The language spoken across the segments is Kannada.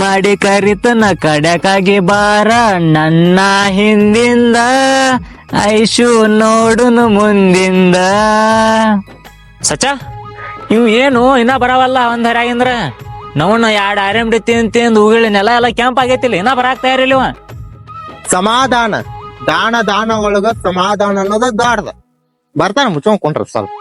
ಮಾಡಿ ಕರಿತನ ಕಡ್ಯಾಕಾಗಿ ಬಾರ ನನ್ನ ಹಿಂದಿಂದ ಐಶು ನೋಡುನು ಮುಂದಿಂದ. ಸಚ್ಚ ಇವ್ ಏನು ಇನ್ನ ಬರವಲ್ಲ ಒಂದ್ ಹರ್ಯಾಗಿಂದ್ರ ನವನ್ನ 2 ಆರ್ಎಂಡಿ ತಿಂದು ಉಗಿಳಿ ನೆಲ ಎಲ್ಲ ಕೆಂಪ್ ಆಗೈತಿಲ್ಲ ಇನ್ನ ಬರಾಕ್ ತಯಾರಿಲ್ಲಿವ. ಸಮಾಧಾನ ದಾನ ಒಳಗ ಸಮಾಧಾನ ಅನ್ನೋದ ದಾಡ್ದ ಬರ್ತಾನ ಮುಚ್ಕೊಂಡ್ರ ಸ್ವಲ್ಪ.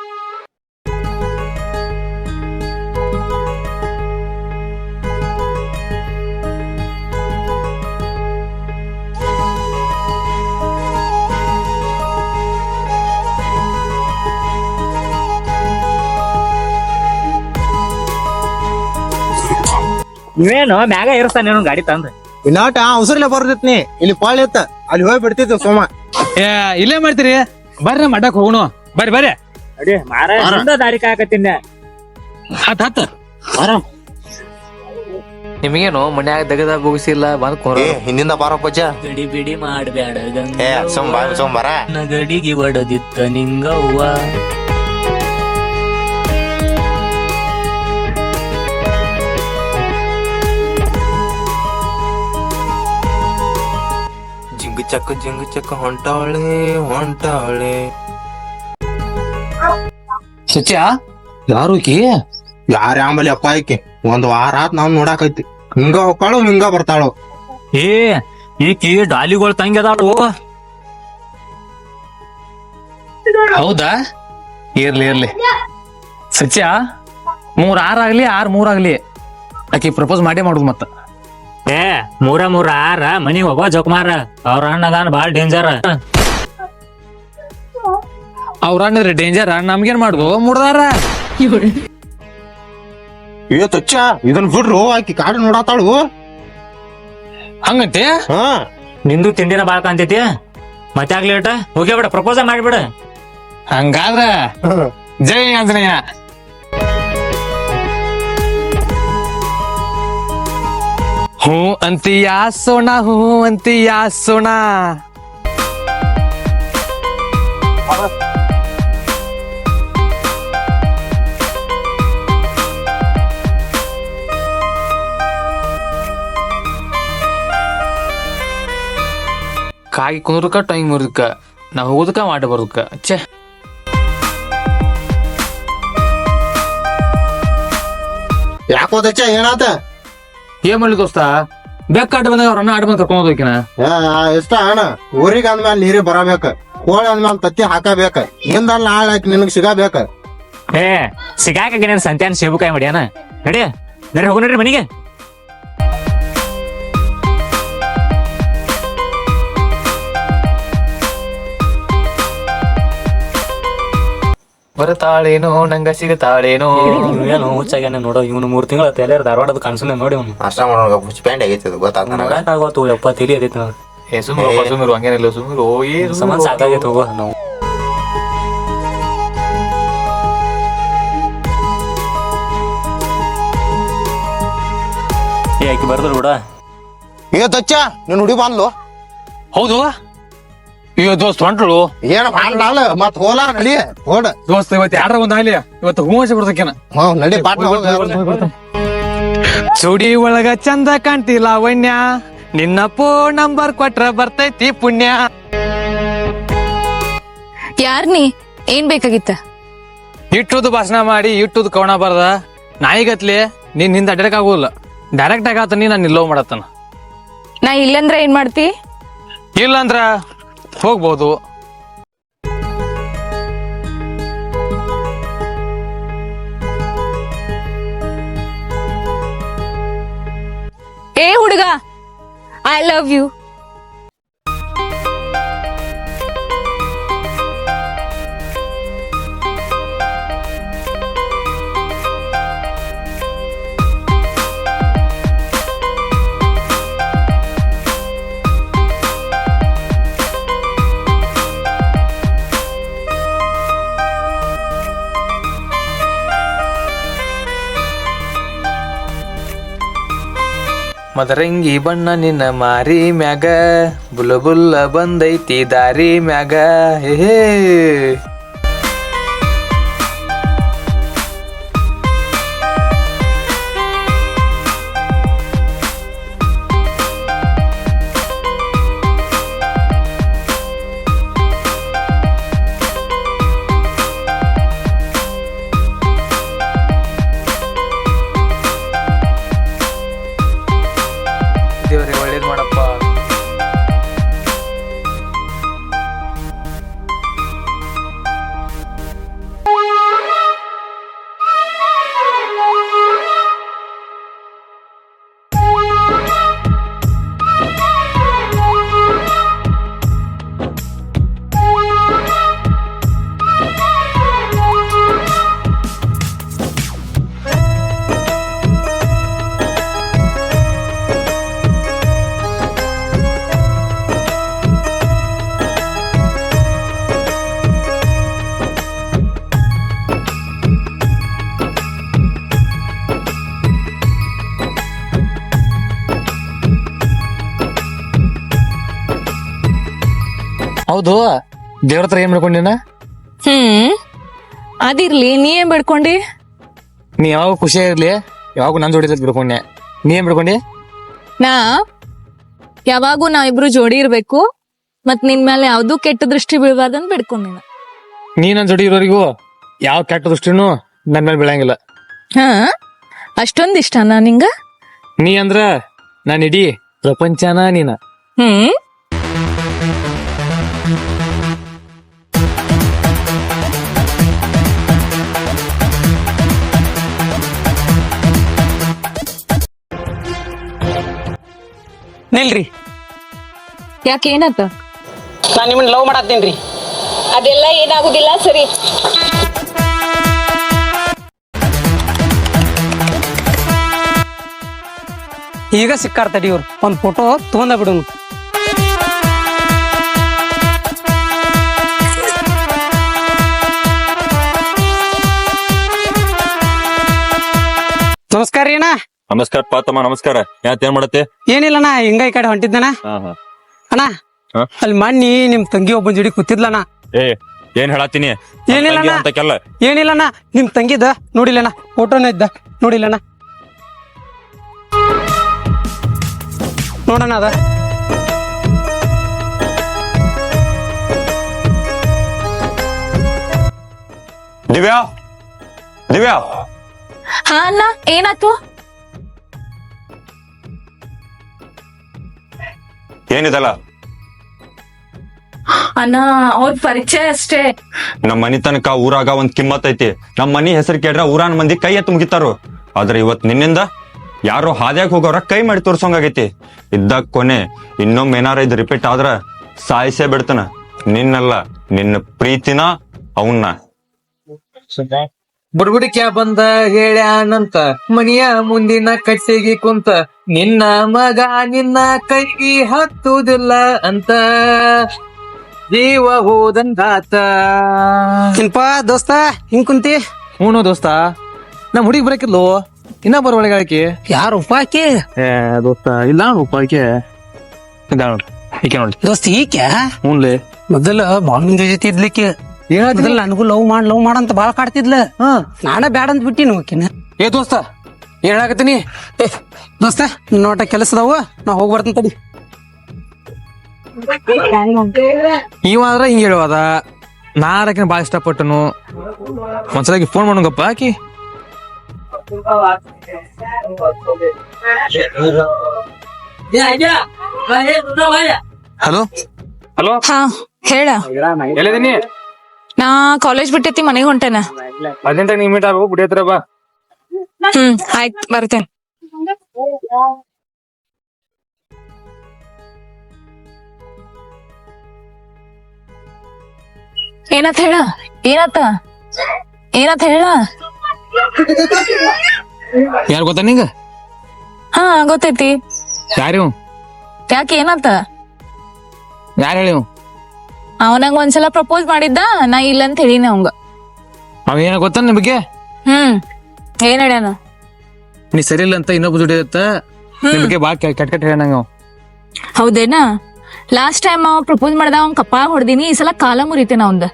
ನೀವೇನು ಮ್ಯಾಗ ಇರಿಸ್ತಾನ ಗಾಡಿ ತಂದ ಇನ್ನಾಟ ಅವಸರಲೆ ಬರ್ದಿತ್ನಿ ಇಲ್ಲಿ ಪಾಳ್ ಎತ್ತ ಅಲ್ಲಿ ಹೋಗಿ ಬಿಡ್ತಿದ್ವಿ ಸೋಮ. ಇಲ್ಲೇ ಮಾಡ್ತೀರಿ ಬರ್ರಿ ಮಠಕ್ ಹೋಗೋಣ. ಬರ್ರಿ ಬರ್ರಿ ಅಡಿ ಮಾರ ದಾರಿ ಕಾಕತ್ತಿನ ಹತ್ ನಿಮಗೇನು ಮನ್ಯಾಗ ದಗದ ಬುಗಿಸಿಲ್ಲ ಬಂದ್ ಕೊರ ಹಿಂದಿಂದ ಬಾರೋ ಪಜ್ಜ. ಗಡಿ ಬಿಡಿ ಮಾಡ್ಬ್ಯಾಡ ಸೋಮವಾರ ಗಡಿಗೆ ಒಡದಿತ್ತ ನಿಂಗವ್ವ. ಜಿಂಗ್ ಚಕ್ಕ ಹೊಂಟಾವಳೆ. ಸಚ್ಯ ಯಾರು ಕಿ ಯಾರ ಆಂಬಲಿ ಅಪ್ಪ ಆಯ್ಕೆ 1 ವಾರ ಆತ್ ನಾವ್ ನೋಡಾಕೈತಿ. ಹಿಂಗ ಹೋಗ್ತಾಳು ಹಿಂಗ ಬರ್ತಾಳು. ಈಕಿ ಡಾಲಿಗಳು ತಂಗಿ ಅದಾಳು. ಹೌದಾ ಇರ್ಲಿ ಸಚ್ಯ 3 6 ಆಗ್ಲಿ 6 3 ಆಗ್ಲಿ ಆಕಿ ಪ್ರಪೋಸ್ ಮಾಡೇ ಮಾಡುದು ಮತ್ತ. 3 6 ಮನಿ ಹೋಗೋ ಜೋಕುಮಾರ ಅವ್ರ ಅಣ್ಣದಾನ ಬಾಳ ಡೇಂಜರ್. ಅವ್ರ ಅಣ್ಣದ್ರಿ ಡೇಂಜರ್ ನಮ್ಗೇನ್ ಮಾಡುದು ಮುಡ್ದಾರ. ತಚ್ಚ ಇದನ್ ಬಿಡ್ರು ಆಕಿ ಕಾಡು ನೋಡಾತಾಳು. ಹಂಗಂತೆ ನಿಂದು ತಿಂಡಿನ ಬಾಳ ಕಾಂತೈತಿ ಮತ್ತೆ ಆಗ್ಲೇಟ ಹೋಗ್ಯಾಬಿಡ ಪ್ರಪೋಸ ಮಾಡಿಬಿಡ. ಹಂಗಾದ್ರ ಜೈ ಆಂಜನೇಯ. ಹೂ ಅಂತೀಯ ಸೋಣ ಹೂ ಅಂತೀಯ ಸೋಣ. ಕಾಗಿ ಕುಂದ್ರಕ ಟೈಮ್ ಮುರ್ದಕ್ಕ ನಾ ಹೋಗೋದಕ್ಕ ಮಾಡಿ ಬರೋದಕ್ಕ ಛೇ. ಯಾಕೋ ತಚ್ಚ ಏನಾತ? ಏನ್ ಮಾಡ್ಲಿ ದೋಸ್ತ ಬೆಕ್ಕ ಆಟ ಬಂದಾಗ ಅವ್ರ ಅಣ್ಣ ಆಟ ಬಂದ್ ಕರ್ಕೊಂಡ್ ಹೋಗ್ಕಿನ ಎಷ್ಟ ಹಣ ಊರಿಗೆ ಅಂದ್ಮೇಲೆ ನೀರೇ ಬರಬೇಕ. ಕೋಳಿ ಅಂದ್ಮೇಲೆ ತತ್ತಿ ಹಾಕಬೇಕ. ಹಿಂದಲ್ಲ ನಾಳೆ ಆಕಿ ನಿನಗ್ ಸಿಗಬೇಕ. ಸಿಗಾಕ ಸಂತ್ಯಾನ ಸೇಬುಕಾಯಿ ಮಾಡ್ಯಾನ. ನಡಿ ಹೋಗು ನಡ್ರಿ ಮನಿಗೆ. ಬರತಾಳೇನೋ ನಂಗ ಸಿಗತಾಳೇನೋ. ಏನು ಹುಚ್ಚಾಗ್ಯಾನ ನೋಡೋ ಇವನು 3 ತಿಂಗಳ ತಲೆಯಾರ ಧಾರವಾಡದ ಕಾಣಿಸ್ಲ ನೋಡಿ ಅವ್ನು ನಾಷ್ಟ ಮಾಡೋಣ ಪ್ಯಾಂಟ್ ಆಗೈತಿ ಗೊತ್ತಾಗ್ತಾಗತ್ತು ಎಪ್ಪ ತಿಳಿ ಅದೈತಿ ಸುಮಿರು ಹಂಗೇನಿಲ್ಲ ಸುಮಿರು ಸಮಾನ ಸಾಕಾಗೈತೆ ಹೋಗೋ ನಾವು. ಆಕಿ ಬರ್ದ್ರು ಬಿಡ. ತಚ್ಚ ನೀನ್ ಹುಡಿ ಬಂದ್ಲು. ಹೌದು ಅಯ್ಯೋ ದೋಸ್ತ್ ಹೊಂಟ್ರು ಏನ್ ಮಾಡಲ್ಲ ಮತ್ ಹೋಲ ನಡಿ ಹೋಡ ದೋಸ್ತ ಇವತ್ತು 2ರ 1 ಆಗ್ಲಿ ಇವತ್ತು ಹೂವಸಿ ಬಿಡ್ತಕ್ಕೇನ. ನಡಿ ಪಾಟ್ ಸುಡಿ ಒಳಗ ಚಂದ ಕಾಣ್ತಿ ಲಾವಣ್ಯ ನಿನ್ನ ಫೋನ್ ನಂಬರ್ ಕೊಟ್ರ ಬರ್ತೈತಿ ಪುಣ್ಯ. ಯಾರ್ ನೀ ಏನ್ ಬೇಕಾಗಿತ್ತ? ಇಟ್ಟುದು ಭಾಷಣ ಮಾಡಿ ಇಟ್ಟುದು ಕವಣ ಬರ್ದ ನಾಯಿಗತ್ಲಿ ನೀನ್ ಹಿಂದ ಅಡ್ಡಕ್ ಆಗೋದಿಲ್ಲ. ಡೈರೆಕ್ಟ್ ಆಗ ಆತ ನೀ ಲವ್ ಮಾಡತ್ತನ. ನಾ ಇಲ್ಲಂದ್ರ ಏನ್ ಮಾಡ್ತಿ? ಇಲ್ಲಂದ್ರ ಹೋಗ್ಬೋದು. ಏ ಹುಡುಗ ಐ ಲವ್ ಯು. ಮದರಂಗಿ ಬಣ್ಣ ನಿನ್ನ ಮಾರಿ ಮ್ಯಾಗ ಬುಲ್ಲ ಬುಲ್ಲ ಬಂದೈತಿ ದಾರಿ ಮ್ಯಾಗ ಹೇ. ಹೌದು ದೇವ್ರ ಹತ್ರ ಏನ್ ಮಾಡ್ಕೊಂಡಿನ? ಅದಿರ್ಲಿ, ನೀ ಏನ್ ಬೇಡ್ಕೊಂಡಿ? ನೀ ಯಾವಾಗ ಖುಷಿ ಇರ್ಲಿ, ಯಾವಾಗ ನನ್ ಜೋಡಿ ಬಿಡ್ಕೊಂಡೆ. ನೀ ಏನ್ ಬಿಡ್ಕೊಂಡಿ? ನಾ ಯಾವಾಗೂ ನಾವಿಬ್ರು ಜೋಡಿ ಇರ್ಬೇಕು, ಮತ್ ನಿನ್ ಮೇಲೆ ಯಾವ್ದು ಕೆಟ್ಟ ದೃಷ್ಟಿ ಬೀಳ್ಬಾರ್ದಂತ ಬೇಡ್ಕೊಂಡಿನ. ನೀ ನನ್ ಜೋಡಿ ಇರೋರಿಗೂ ಯಾವ ಕೆಟ್ಟ ದೃಷ್ಟಿನೂ ನನ್ ಮೇಲೆ ಬೀಳಂಗಿಲ್ಲ. ಹಾ, ಅಷ್ಟೊಂದ್ ಇಷ್ಟನಾ ನಿಂಗ? ನೀ ಅಂದ್ರ ನಾನ್ ಇಡೀ ಪ್ರಪಂಚನ ನೀನ. ನಿಲ್ರಿ, ಯಾಕೆ, ಏನಾತ? ನಾನ್ ನಿಮ್ಮನ್ನ ಲವ್ ಮಾಡತ್ತೀನ್ರಿ. ಅದೆಲ್ಲ ಏನಾಗುದಿಲ್ಲ, ಸರಿ. ಈಗ ಸಿಕ್ಕಾರ್ ತಡಿ ಇವ್ರು. ಒಂದ್ ಫೋಟೋ ತಗೊಂಡ ಬಿಡುನು. ನಮಸ್ಕಾರ ರೀ ಅಣ್ಣ. ನಮಸ್ಕಾರ ಪಾತಮ್ಮ, ನಮಸ್ಕಾರ. ಏನ್ ಮಾಡತ್ತೆ? ಏನಿಲ್ಲಣ್ಣ, ಹಿಂಗ ಈ ಕಡೆ ಹೊಂಟಿದ್ದಣ್ಣ. ಅಣ್ಣ, ಹಾ? ಅಲ್ಲಿ ಮಣ್ಣಿ ನಿಮ್ ತಂಗಿ ಒಬ್ಬನ ಜೋಡಿ ಕೂತಿದ್ಲಣ್ಣ. ಏನ್ ಹೇಳತ್ತೀನಿ? ಏನಿಲ್ಲಣ್ಣ, ಅಂತಕ್ಕೆಲ್ಲ ಏನಿಲ್ಲಣ್ಣ, ನಿಮ್ ತಂಗಿದ ನೋಡಿಲ್ಲಣ್ಣ, ಫೋಟೋನ ಇದ್ದ ನೋಡಿಲ್ಲಣ್ಣ. ನೋಡಣ್ಣ ಅದ. ದಿವ್ಯಾ, ದಿವ್ಯಾ, ಹಾ ಅಣ್ಣ, ಏನಾತು? ಏನಿದಲ್ಲ? ಅಣ್ಣ, ಅವ್ರ ಪರಿಚಯ ಅಷ್ಟೇ. ನಮ್ ಮನಿ ತನಕ ಊರಾಗ ಒಂದ್ ಕಿಮ್ಮತ್ ಐತಿ. ನಮ್ ಮನಿ ಹೆಸರು ಕೇಳ್ರ ಊರಾನ ಮಂದಿ ಕೈ ಎತ್ತು ಮುಗಿತಾರು. ಆದ್ರೆ ಇವತ್ ನಿನ್ನಿಂದ ಯಾರೋ ಹಾದ್ಯಾಗ ಹೋಗೋರ ಕೈ ಮಾಡಿ ತೋರ್ಸೋಂಗೈತಿ. ಇದ್ದಾಗ ಕೊನೆ ಇನ್ನೊಮ್ಮೆ ಏನಾರ ಇದು ರಿಪೀಟ್ ಆದ್ರ ಸಾಯಿಸೇ ಬಿಡ್ತಾನ. ನಿನ್ನಲ್ಲ, ನಿನ್ನ ಪ್ರೀತಿನ ಅವನ್ನ. ಬುಡ್ಬುಡಿಕ್ಯಾ ಬಂದ ಹೇಳ್ಯಾನಂತ ಮನಿಯ ಮುಂದಿನ ಕಟ್ಟಿಗೆ ಕುಂತ, ನಿನ್ನ ಮಗ ನಿನ್ನ ಕೈಗೆ ಹತ್ತುದಿಲ್ಲ ಅಂತ ಜೀವ ಹೋದಂಗಾತ. ಏನ್ಪಾ ದೋಸ್ತ, ಹಿಂಗ್ ಕುಂತಿ? ಹ್ಞೂ ದೋಸ್ತ, ನಮ್ ಹುಡುಗಿ ಬರಕಿದ್ಲು, ಇನ್ನ ಬರೊಳಗೆ ಆಕಿ. ಯಾರು ಉಪಾಕಿ? ದೋಸ್ತ ಇಲ್ಲ ಉಪಾಯ್ಕೆ ನೋಡ್ರಿ, ಈಕೆ ನೋಡ್ರಿ ದೋಸ್ತ ಈಕೆ? ಹ್ಞೂನ್ಲೆ. ಮೊದಲ ಬಾಳ ಮಂದಿ ಜೊತೆ ಇದ್ಲಿಕ್ಕೆ ಮೊದಲ ನನಗೂ ಲವ್ ಮಾಡಂತ ಬಾಳ ಕಾಡ್ತಿದ್ಲ. ನಾನ ಬ್ಯಾಡ ಅಂತ ಬಿಟ್ಟಿನ ಓಕೆನ. ಏ ದೋಸ್ತ, ಏನ್ ಹೇಳಾಕತ್ತೀನಿ? ದೋಸ್ತ, ನೋಟ ಕೆಲಸ ಅದಾವ, ನಾ ಹೋಗಿ ಬರ್ತೀನಿ ತಡಿ. ಇವ ಆದ್ರ ಹಿಂಗ ಹೇಳುವದ, ನಾರಕಿನ ಬಾಳ ಇಷ್ಟಪಟ್ಟನು. ಒಂದ್ಸಲಾಗಿ ಫೋನ್ ಮಾಡೋಂಗಪ್ಪ ಆಕಿ. ಹಲೋ ಹಲೋ, ಹಾ ಹೇಳ. ಎಲ್ಲಿದೀನಿ? ನಾ ಕಾಲೇಜ್ ಬಿಟ್ಟೈತಿ, ಮನೆಗೆ ಹೊಂಟೇನ. ಅರ್ಜೆಂಟಾಗಿ ನೀ ಮೀಟ್ ಆಗು, ಗುಡಿ ಹತ್ರ ಬಾ. ಆಯ್ತು, ಬರ್ತೇನೆ. ಏನತ್ ಹೇಳ, ಏನತ್ತ ಏನತ್ ಹೇಳ. ಯಾರು ಗೊತ್ತಾ ನಿಂಗ? ಹಾ ಗೊತ್ತೈತಿ. ಯಾರು? ಯಾಕೆ, ಏನತ್ತ? ಯಾರು ಹೇಳಿ? ಅವನಂಗ ಒಂದ್ಸಲ ಪ್ರಪೋಸ್ ಮಾಡಿದ್ದ, ನಾ ಇಲ್ಲ ಅಂತ ಹೇಳಿನ ಅವಂಗ. ಅವ ಏನ ಗೊತ್ತ ನಿನ್ ಬಗ್ಗೆ? ಏನ್ ಹೇಳ್ಯಾನ? ನೀ ಸರಿ ಇಲ್ಲ ಅಂತ ಇನ್ನೊಬ್ಬ ದುಡಿಯತ್ತ, ನಿನ್ ಬಗ್ಗೆ ಬಾ ಕೆಟ್ಟ ಕೆಟ್ಟ ಹೇಳಂಗ. ಹೌದೇನಾ? ಲಾಸ್ಟ್ ಟೈಮ್ ಅವ ಪ್ರಪೋಸ್ ಮಾಡ್ದ, ಅವ್ನ್ ಕಪ್ಪ ಹೊಡ್ದಿನಿ. ಈ ಸಲ ಕಾಲ ಮುರಿತೇನ ಅವಂದ.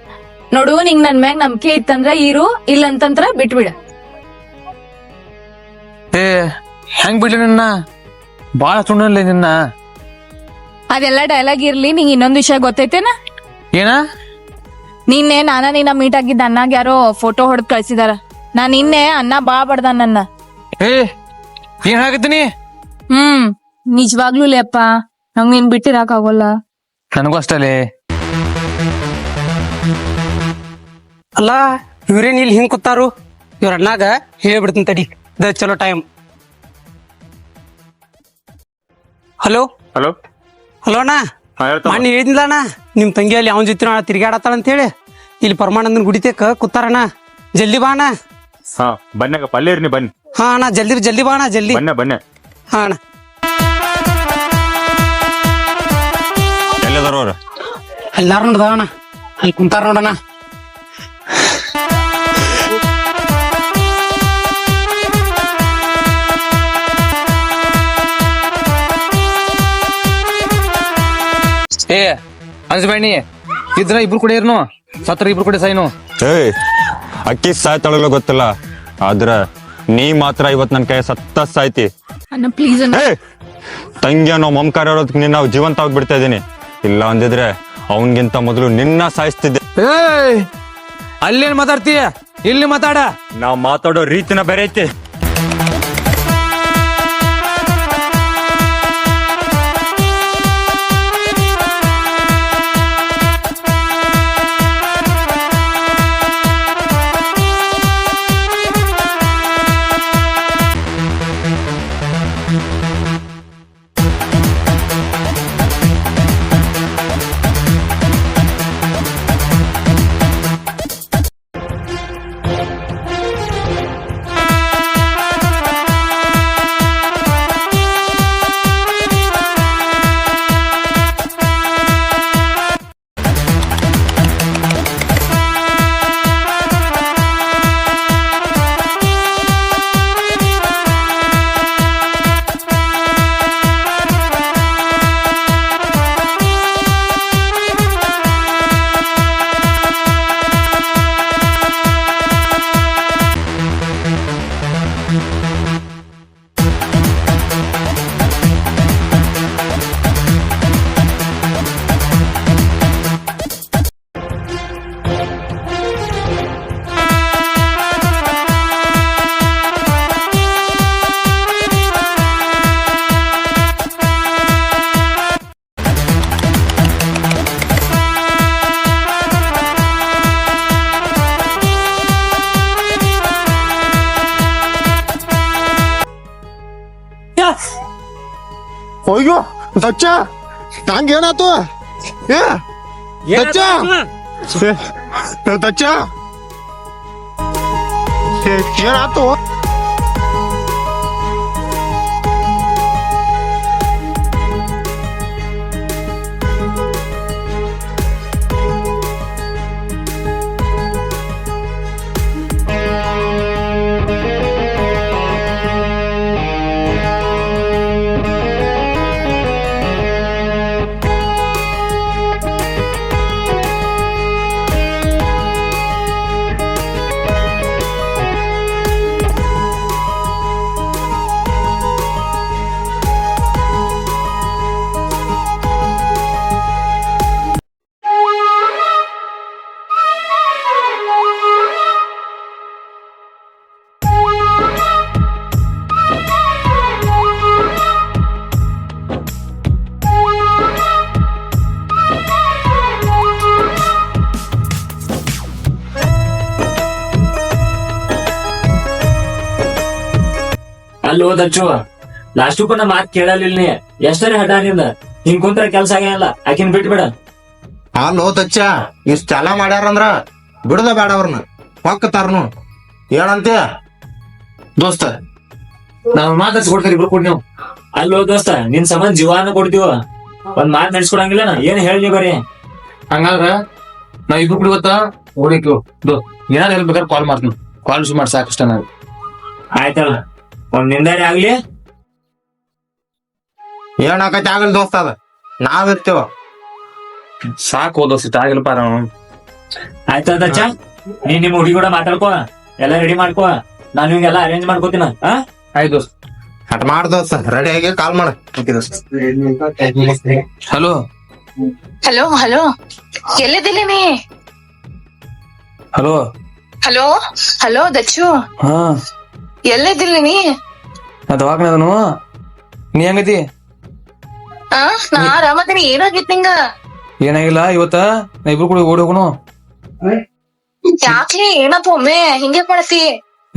ನೋಡು, ನಿಂಗ್ ನನ್ ಮ್ಯಾಗ ನಂಬಿಕೆ ಇತ್ತಂದ್ರ ಇರು, ಇಲ್ಲ ಅಂತಂದ್ರ ಬಿಟ್ಬಿಡ. ಏ ಹೆಂಗ್ ಬಿಡ್ಲಿ ನಿನ್ನ? ಬಾಳ ಸುಣ್ಣಲ್ಲ ನಿನ್ನ. ಅದೆಲ್ಲ ಡೈಲಾಗ್ ಇರ್ಲಿ, ನಿಂಗ್ ಇನ್ನೊಂದ್ ವಿಷಯ ಗೊತ್ತೈತೇನ? ಏನ? ನಿನ್ನೆ ನೀನ ಮೀಟ್ ಆಗಿದ್ದ ಅನ್ನಾಗ ಯಾರೋ ಫೋಟೋ ಹೊಡೆದ್ ಕಳ್ಸಿದಾರ. ನಾ ನಿನ್ನೆ ಅನ್ನ ಬಾ ಬಡ್ದ ನನ್ನ. ಏ ಏನ್ ಹಾಕತ್ತೀನಿ? ನಿಜವಾಗ್ಲೂ ಲೇಪ್ಪ, ನಂಗ್ ನೀನ್ ಬಿಟ್ಟಿರಾಕ್ ಆಗೋಲ್ಲ. ನನಗೂ ಅಷ್ಟೇ. ಅಲ್ಲ, ಇವ್ರೇನ್ ಇಲ್ಲಿ ಹಿಂಗ್ ಕೂತಾರು? ಇವ್ರ ಅಣ್ಣಾಗ ಹೇಳ್ಬಿಡ್ತೀನಿ ತಡಿ, ದ ಚಲೋ ಟೈಮ್. ಹಲೋ ಹಲೋ ಹಲೋ ಅಣ್ಣ, ಮಣ್ಣಿ ಹೇಳಿದ್ನಿಲ್ಲ ಅಣ್ಣ, ನಿಮ್ ತಂಗಿಯಲ್ಲಿ ಅವನ ಜೊತೆ ತಿರ್ಗಾಡತ್ತಾಳ ಅಂತ ಹೇಳಿ. ಇಲ್ಲಿ ಪರಮಾನಂದನ್ ಗುಡಿತೇಕ ಕೂತಾರಣ್ಣ. ಜಲ್ದಿ ಬಾ ಅಣ್ಣ. ಹಾ ಬನ್ನಗಪ್ಪ, ಅಲ್ಲೇ ಇರ್ನಿ, ಬನ್ನಿ. ಹಾ ಅಣ್ಣ, ಜಲ್ದಿ ಬಾ ಅಣ್ಣ, ಜಲ್ದಿ. ಬನ್ನೆ. ಹಾ ಅಣ್ಣ. ಎಲ್ಲದಾರ ಅವ್ರ? ಎಲ್ಲಾರು ನೋಡ್ದವಣ್ಣ, ಅಲ್ಲಿ ಕುಂತಾರ ನೋಡಣ್ಣ. ಏ ಅನ್ಸ್ಬೇಡಿ, ಇದ್ರ ಇಬ್ರು ಕುಡಿಯರ್ನು ಸತ್ರ ಇಬ್ರು ಕುಡಿ ಸಾಯ್ನು. ಏಯ್ ಅಕ್ಕಿ ಸಾಯ್ತಾಳಲ್ಲ ಗೊತ್ತಿಲ್ಲ, ಆದ್ರ ನೀ ಮಾತ್ರ ಇವತ್ ನನ್ ಕೈ ಸತ್ತ ಸಾಯ್ತಿ. ಅಣ್ಣ ಪ್ಲೀಸ್ ಅಣ್ಣ. ಏ ತಂಗಿ ಅನ್ನೋ ಮಮಕಾರ ಇರೋದಕ್ಕೆ ನಿನ್ನ ಜೀವಂತವಾಗಿ ಬಿಡ್ತಾ ಇದೀನಿ. ಇಲ್ಲ ಅಂದಿದ್ರೆ ಅವನ್ಗಿಂತ ಮೊದಲು ನಿನ್ನ ಸಾಯಿಸ್ತಿದ್ದೆ. ಏಯ್ ಅಲ್ಲೇನ್ ಮಾತಾಡ್ತೀಯ, ಇಲ್ಲಿ ಮಾತಾಡ. ನಾವ್ ಮಾತಾಡೋ ರೀತಿನ ಬೇರೆ ಐತಿ. ಅಯ್ಯೋ ದಚ್ಚ ನಂಗೇನಾತು? ಏ ದಚ್ಚ ದಚ್ಚ ಏನಾತು? ಅಲ್ಲಿ ಹೋದಚ್ಚು ಲಾಸ್ಟಕ್ಕೂ ನಾ ಮಾತ್ ಕೇಳಲಿಲ್ಲ ನೀ. ಎಷ್ಟರೇ ಹಠ ನಿಂದ ಹಿಂಗ್ ಕುಂತ್ರ ಕೆಲ್ಸ ಆಗಲ್ಲ. ಆಕಿನ್ ಬಿಟ್ಬಿಡ. ಅಲ್ಲೋ ದಚ್ಚ ಇಷ್ಟ ಚಾಲ ಮಾಡ್ಯಾರಂದ್ರ ಬಿಡದ ಬೇಡ ಅವ್ರನ್ನ ಹೊಕ್ಕತಾರ್ನು ಏನಂತೆ ದೋಸ್ತ? ನಾವ್ ಮಾತ್ ಹಚ್ಕೊಡ್ತಾರ ಇಬ್ರು ಕೂಡ ನೀವು. ಅಲ್ಲೋ ದೋಸ್ತ ನಿನ್ ಸಂಬಂಧ ಜೀವಾನ ಕೊಡ್ತೀವ, ಒಂದ್ ಮಾತ್ ನಡ್ಸ್ಕೊಡಂಗಿಲ್ಲ ನಾ. ಏನ್ ಹೇಳಿ ಬರೀ ಹಂಗಾದ್ರ ನಾವ್ ಇಬ್ರು ಕುಡಿ ಗೊತ್ತಾ ಓಡಿಕ್ಯೋ ಏನಾದ್ರು ಹೇಳ್ಬೇಕಾದ್ರೆ ಕಾಲ್ ಮಾಡ್ತೀನಿ. ಕಾಲ್ ರಿಸೀವ್ ಮಾಡಿ ಸಾಕಷ್ಟ ನಾವು. ಆಯ್ತಲ್ಲ, ಒಂದ್ ನಿಂದಾರಿ ಆಗ್ಲಿ. ಏನಾಕೈತಿ ಆಗಲ್ ದೋಸ್ತ, ಅದ ನಾವಿರ್ತೇವ. ಸಾಕು ಓದೋಸಿಟ್ಟು ಆಗಿಲ್ಲಪ್ಪ ನಾವು. ಆಯ್ತಾ ದಚ್ಚ, ನೀನ್ ನಿಮ್ ಹುಡುಗಿ ಕೂಡ ಮಾತಾಡ್ಕೋ, ಎಲ್ಲಾ ರೆಡಿ ಮಾಡ್ಕೋ. ನಾನು ನಿಮ್ಗೆಲ್ಲ ಅರೇಂಜ್ ಮಾಡ್ಕೋತೀನ. ಆಯ್ತು ದೋಸ್ತ್. ಹಟ್ ಮಾಡ ದೋಸ್ತ, ರೆಡಿ ಆಗಿ ಕಾಲ್ ಮಾಡ. ಹಲೋ ಹಲೋ ಹಲೋ, ಎಲ್ಲಿದ್ದೀನಿ ನೀ? ಹಲೋ ಹಲೋ ಹಲೋ ದಚ್ಚು, ಹಾ ಎಲ್ಲಿದ್ದೀನಿ ನೀ? ನಾ ದವಾಖಾನೆ ಅದನು. ನೀ ಹೆಂಗೈತಿ? ನಾ ಆರಾಮದೀನಿ. ಏನಾಗಿತ್ ನಿಂಗ? ಏನಾಗಿಲ್ಲ. ಇವತ್ತ ನಾ ಇಬ್ರು ಕೂಡ ಓಡಿ ಹೋಗೋಣ. ಯಾಕೆ ಏನಪ್ಪ ಒಮ್ಮೆ ಹಿಂಗೆ ಮಾಡತಿ?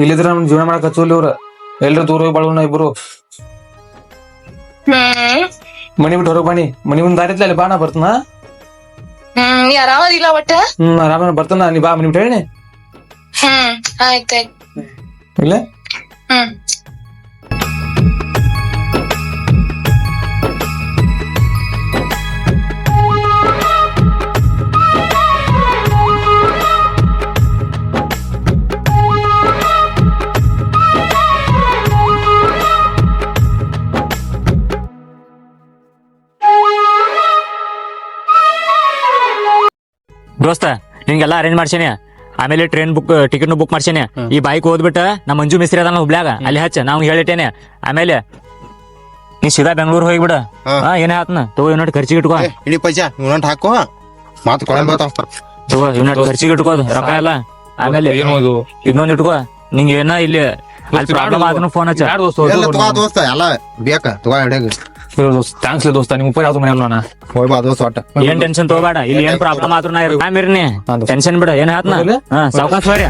ಇಲ್ಲಿದ್ರ ನಮ್ ಜೀವನ ಮಾಡಕ್ ಹಚ್ಚೋಲಿ ಅವ್ರ. ಎಲ್ರು ದೂರ ಹೋಗಿ ಬಾಳೋಣ ಇಬ್ರು. ಮನಿ ಬಿಟ್ಟು ಹೊರಗ್ ಬಾನಿ. ಮನಿ ಮುಂದ್ ದಾರಿ ಇತ್ಲ, ಅಲ್ಲಿ ಬಾ, ನಾ ಬರ್ತನ. ನೀ ಆರಾಮದಿಲ್ಲ ಒಟ್ಟ? ಆರಾಮ ಬರ್ತಾನ. ನೀ ಬಾ ಮನಿ ಬಿಟ್ಟು ಹೇಳಿ. ಆಯ್ತಾಯ್ತು. ಇಲ್ಲ ದೋಸ್ತ ನಿಂಗೆಲ್ಲ ಅರೇಂಜ್ ಮಾಡ್ಸೇನೆ. ಆಮೇಲೆ ಟ್ರೈನ್ ಟಿಕೆಟ್ ಬುಕ್ ಮಾಡ್ಸೇನೆ. ಈ ಬೈಕ್ ಓದ್ಬಿಟ್ಟ ನಮ್ಮ ಮಂಜು ಮಿಸ್ತ್ರಿ ಅದ ಹುಬ್ಳ್ಯಾಗ ಅಲ್ಲಿ ಹಚ್ಚ ನಾವು ಹೇಳಿಟ್ಟೇನೆ. ಆಮೇಲೆ ನೀ ಸೀದಾ ಬೆಂಗಳೂರು ಹೋಗ್ಬಿಡ. ಏನೇ ಆತ್ನ ತಗೋ ಇನ್ನೊಟ್ಟು ಖರ್ಚಿಗೆ ಇಟ್ಕೋ. ಇಡೀ ಪೈಸಾ ಇವನಂಟ್ ಹಾಕೋ ಮಾತು ಕೊಡಂಬತ್ತಾವ. ತಗೋ ಇನ್ನೊಟ್ಟು ಖರ್ಚಿಗೆ ಇಟ್ಕೋದು ರೊಕ್ಕ ಎಲ್ಲ. ಆಮೇಲೆ ಇನ್ನೊಂದ್ ಇಟ್ಕೋ. ನಿಂಗೆ ಏನ ಇಲ್ಲಿ ಪ್ರಾಬ್ಲಮ್ ಆದ್ರೂ ಫೋನ್ ಹಚ್ಚ. ಎಲ್ಲ ತಗೋ ದೋಸ್ತ ಎಲ್ಲ ಬೇಕ ತಗೋ ಹಿಡಿಯಾಗ. ಥ್ಯಾಂಕ್ಸ್ ದೋಸ್ತ ನಿಮ್ ಉಪಯೋಗ ಯಾವ್ದು ಮನೆ ನಾನು ಹೋಯ್ ಬಾ ದೋಸ್ತ ಒಟ್ಟ ಏನ್ ಟೆನ್ಷನ್ ತಗೋಬೇಡ. ಇಲ್ಲಿ ಏನ್ ಪ್ರಾಬ್ಲಮ್ ಆದ್ರೂ ನಾ ಇರ್ನಿ. ಟೆನ್ಷನ್ ಬಿಡ. ಏನ್ ಆತ್ನ ಸಾವ್ಕಾಶ ಬರ್ಯ.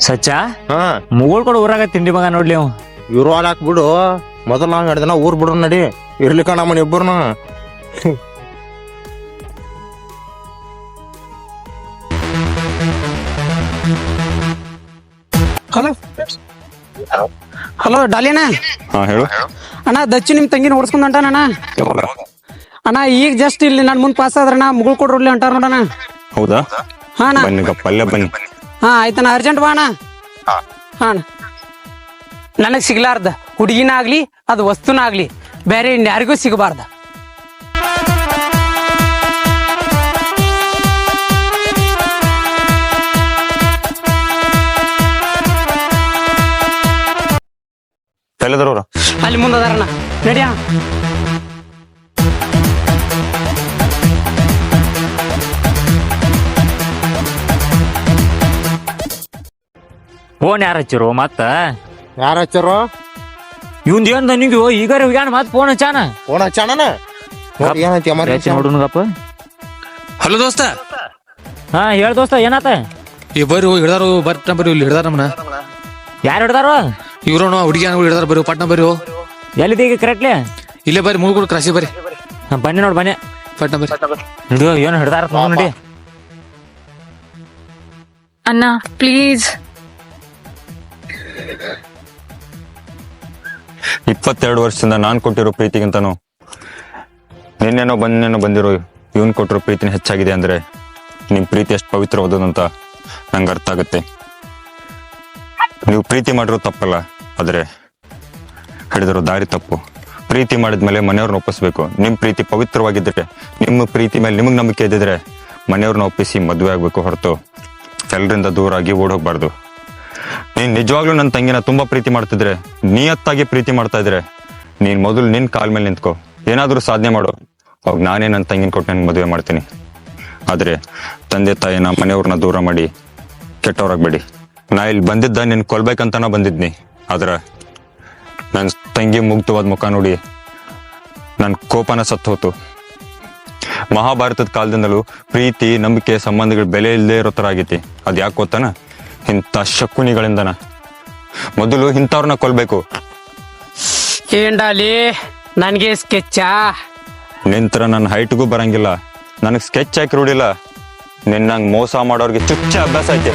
ಸಚ್ಚ ಮುಗುಳ್ ಕೊಡು ಊರಾಗ ತಿಂಡಿ ಮಗ ನೋಡ್ಲಿ ಅವ್. ಇವ್ರು ಹಾಕ್ ಬಿಡು. ಮೊದಲ ನಾವ್ ಹಿಡ್ದನ ಊರ್ ಬಿಡ್ರು ನಡಿ ಇರ್ಲಿಕ್ಕ ನಮ್ಮನ್ ಇಬ್ಬರ್ನ. Hello hello ಡಾಲಿಯಣ್ಣ. ಹಾ ಹೇಳು. ಅಣ್ಣ ದಚ್ಚು ನಿಮ್ ತಂಗಿನ ಓಡಿಸ್ಕೊಂಡ್ ಹೊಂಟಾನಣ್ಣ. ಅಣ್ಣ ಈಗ ಜಸ್ಟ್ ಇಲ್ಲಿ ನನ್ ಮುಂದ್ ಪಾಸ್ ಆದ್ರಣ್ಣ ಮುಗುಳ್ ಕೊಡ್ರಿ ಹೊಂಟಾರ ನೋಡಣ್ಣ. ಹೌದಾ ಹಾ ಅಣ್ಣ. ಬನ್ನಿ ಪಲ್ಯ ಬನ್ನಿ. ಹಾ ಆಯ್ತಣ್ಣ ಅರ್ಜೆಂಟ್ ಬಾ ಅಣ್ಣ. ಹಾ ಅಣ್ಣ. ನನಗ್ ಸಿಗ್ಲಾರ್ದ ಹುಡುಗಿನ ಆಗ್ಲಿ ಅದು ವಸ್ತುನ ಆಗ್ಲಿ ಬೇರೆ ಇನ್ಯಾರಿಗೂ ಸಿಗಬಾರ್ದ. ಎಲ್ಲದವ್ರ ಅಲ್ಲಿ ಮುಂದದಾರಣ್ಣ ನಡಿಯಣ್ಣ. ಫೋನ್ ಯಾರು ಹಚ್ಚಿರು ಮತ್ತ? ಯಾರ ಹಚ್ಚಾರೋ? ಇವಂದ್ ಏನ್ ನಿಂಗೆ ಈಗ ಹೋಗ್ಯಾನ ಮತ್ ಫೋನ್ ಹಚ್ಚಾನ. ಫೋನ್ ಹಚ್ಚಾನ ಏನೈತಿ ಎಮರ್ಜೆನ್ಸಿ ನೋಡುನಪ್ಪ. ಹಲೋ ದೋಸ್ತ. ಹಾ ಹೇಳ್ ದೋಸ್ತ ಏನಾತ? ಈ ಬರ್ರಿ ಹಿಡ್ದಾರು ಬರ್ತ ಬರ್ರಿ ಇಲ್ಲಿ ಹಿಡ್ದಾರ ನಮ್ಮನ. ಯಾರು ಹಿಡ್ದಾರ? ಇವ್ರು ಹುಡುಗಿ ಹಿಡ್ದಾರ ಬರ್ರಿ ಪಟ್ನ ಬರ್ರಿ. ಎಲ್ಲಿದೆ ಈಗ ಕರೆಕ್ಟ್ಲಿ? ಇಲ್ಲೇ ಬರ್ರಿ ಮುಳುಗುಡ್ ಕ್ರಾಸಿ ಬರ್ರಿ. ಬನ್ನಿ ನೋಡ್ ಬನ್ನಿ. ಪಟ್ನ ಬರ್ರಿ. ಹಿಡಿಯೋ ಏನು ಹಿಡ್ದಾರ ನೋಡಿ. ಅಣ್ಣ ಪ್ಲೀಸ್. 22 ವರ್ಷದಿಂದ ನಾನ್ ಕೊಟ್ಟಿರೋ ಪ್ರೀತಿಗಿಂತನೂ ನಿನ್ನೇನೋ ಬಂದಿರೋ ಇವನ್ ಕೊಟ್ಟಿರೋ ಪ್ರೀತಿನ ಹೆಚ್ಚಾಗಿದೆ ಅಂದ್ರೆ ನಿಮ್ ಪ್ರೀತಿ ಎಷ್ಟು ಪವಿತ್ರವಾದದಂತ ನಂಗೆ ಅರ್ಥ ಆಗುತ್ತೆ. ನೀವು ಪ್ರೀತಿ ಮಾಡಿರೋ ತಪ್ಪಲ್ಲ, ಆದ್ರೆ ಹಿಡಿದಿರೋ ದಾರಿ ತಪ್ಪು. ಪ್ರೀತಿ ಮಾಡಿದ್ಮೇಲೆ ಮನೆಯವ್ರನ್ನ ಒಪ್ಪಿಸ್ಬೇಕು. ನಿಮ್ ಪ್ರೀತಿ ಪವಿತ್ರವಾಗಿದ್ರೆ, ನಿಮ್ಮ ಪ್ರೀತಿ ಮೇಲೆ ನಿಮಗ್ ನಂಬಿಕೆ ಇದ್ದಿದ್ರೆ ಮನೆಯವ್ರನ್ನ ಒಪ್ಪಿಸಿ ಮದುವೆ ಆಗ್ಬೇಕು ಹೊರತು ಎಲ್ಲರಿಂದ ದೂರಾಗಿ ಓಡೋಗ್ಬಾರ್ದು. ನೀನ್ ನಿಜವಾಗ್ಲೂ ನನ್ನ ತಂಗಿನ ತುಂಬಾ ಪ್ರೀತಿ ಮಾಡ್ತಿದ್ರೆ, ನಿಯತ್ತಾಗಿ ಪ್ರೀತಿ ಮಾಡ್ತಾ ಇದ್ರೆ, ನೀನ್ ಮೊದಲು ನಿನ್ ಕಾಲ್ ಮೇಲೆ ನಿಂತ್ಕೋ, ಏನಾದ್ರೂ ಸಾಧನೆ ಮಾಡು. ಅವಾಗ ನಾನೇ ನನ್ನ ತಂಗಿನ ಕೊಟ್ಟು ನನ್ಗೆ ಮದುವೆ ಮಾಡ್ತೀನಿ. ಆದ್ರೆ ತಂದೆ ತಾಯಿನ ಮನೆಯವ್ರನ್ನ ದೂರ ಮಾಡಿ ಕೆಟ್ಟವ್ರಾಗ್ಬೇಡಿ. ನಾ ಇಲ್ಲಿ ಬಂದಿದ್ದ ನಿನ್ ಕೊಲ್ಬೇಕಂತನ ಬಂದಿದ್ನಿ, ಆದ್ರ ನನ್ನ ತಂಗಿ ಮುಗ್ಧವಾದ ಮುಖ ನೋಡಿ ನನ್ನ ಕೋಪನ ಸತ್ತು ಹೋತು. ಮಹಾಭಾರತದ ಕಾಲದಿಂದಲೂ ಪ್ರೀತಿ, ನಂಬಿಕೆ, ಸಂಬಂಧಗಳು ಬೆಲೆ ಇಲ್ಲದೆ ಇರೋ ತರ ಆಗೈತಿ. ಅದ್ ಯಾಕೆ ಗೊತ್ತಾನ? ಇಂಥ ಶಕುನಿಗಳಿಂದನ. ಮೊದಲು ಇಂಥವ್ರನ್ನ ಕೊಲ್ಬೇಕು. ಏನ್ ಡಾಲಿ ನನ್ಗೆ ಸ್ಕೆಚ್ಚಾ? ನಿಂತರ ನನ್ನ ಹೈಟ್ಗೂ ಬರಂಗಿಲ್ಲ, ನನಗ್ ಸ್ಕೆಚ್ ಹಾಕಿ ರೂಢಿಲ್ಲ. ನಿನ್ನಂಗ್ ಮೋಸ ಮಾಡೋರ್ಗೆ ಚುಚ್ಚ ಅಭ್ಯಾಸ ಐತೆ.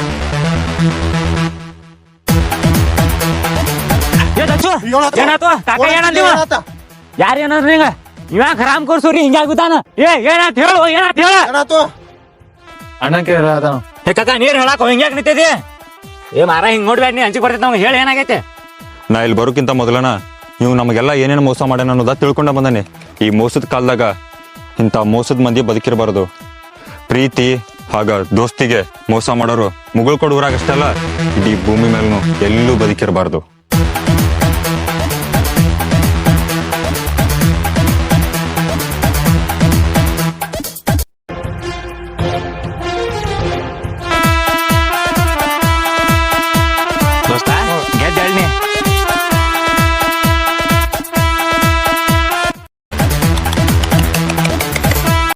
ಯಾರ ಏನಂದ್ರಿ ಹಿಂಗ? ಇವ ಖರಾಮ್ ಕೊರ್ಸೋರಿ ಹಿಂಗಾಗುತ್ತಾನ. ಏನಾತ್ ಹೇಳು, ಏನಾತ್ ಹೇಳ. ಅಣ್ಣ ಕೇಳ ಕಾಕ ನೀರ್ ಹೇಳಾಕ ಹಿಂಗ್ಯಾಕ್ ನಿಂತಿದಿ? ಮಾರ ಹಿಂಗ್ ನೋಡ್ಬೇಡ, ನೀ ಹಂಚಿಗೆ ಬರ್ತೈತಿ. ನಮ್ಗೆ ಹೇಳಿ ಏನಾಗೈತೆ? ನಾ ಇಲ್ಲಿ ಬರೋಕ್ಕಿಂತ ಮೊದಲನ ನೀವು ನಮಗೆಲ್ಲ ಏನೇನು ಮೋಸ ಮಾಡ್ಯಾನ ಅನ್ನೋದ ತಿಳ್ಕೊಂಡ ಬಂದಾನೆ. ಈ ಮೋಸದ ಕಾಲದಾಗ ಇಂಥ ಮೋಸದ ಮಂದಿ ಬದುಕಿರಬಾರದು. ಪ್ರೀತಿ ಹಾಗ ದೋಸ್ತಿಗೆ ಮೋಸ ಮಾಡೋರು ಮುಗುಳ್ ಕೊಡುವರಾಗಷ್ಟೆಲ್ಲ ಇಡೀ ಭೂಮಿ ಮೇಲೂ ಎಲ್ಲೂ ಬದುಕಿರಬಾರ್ದು.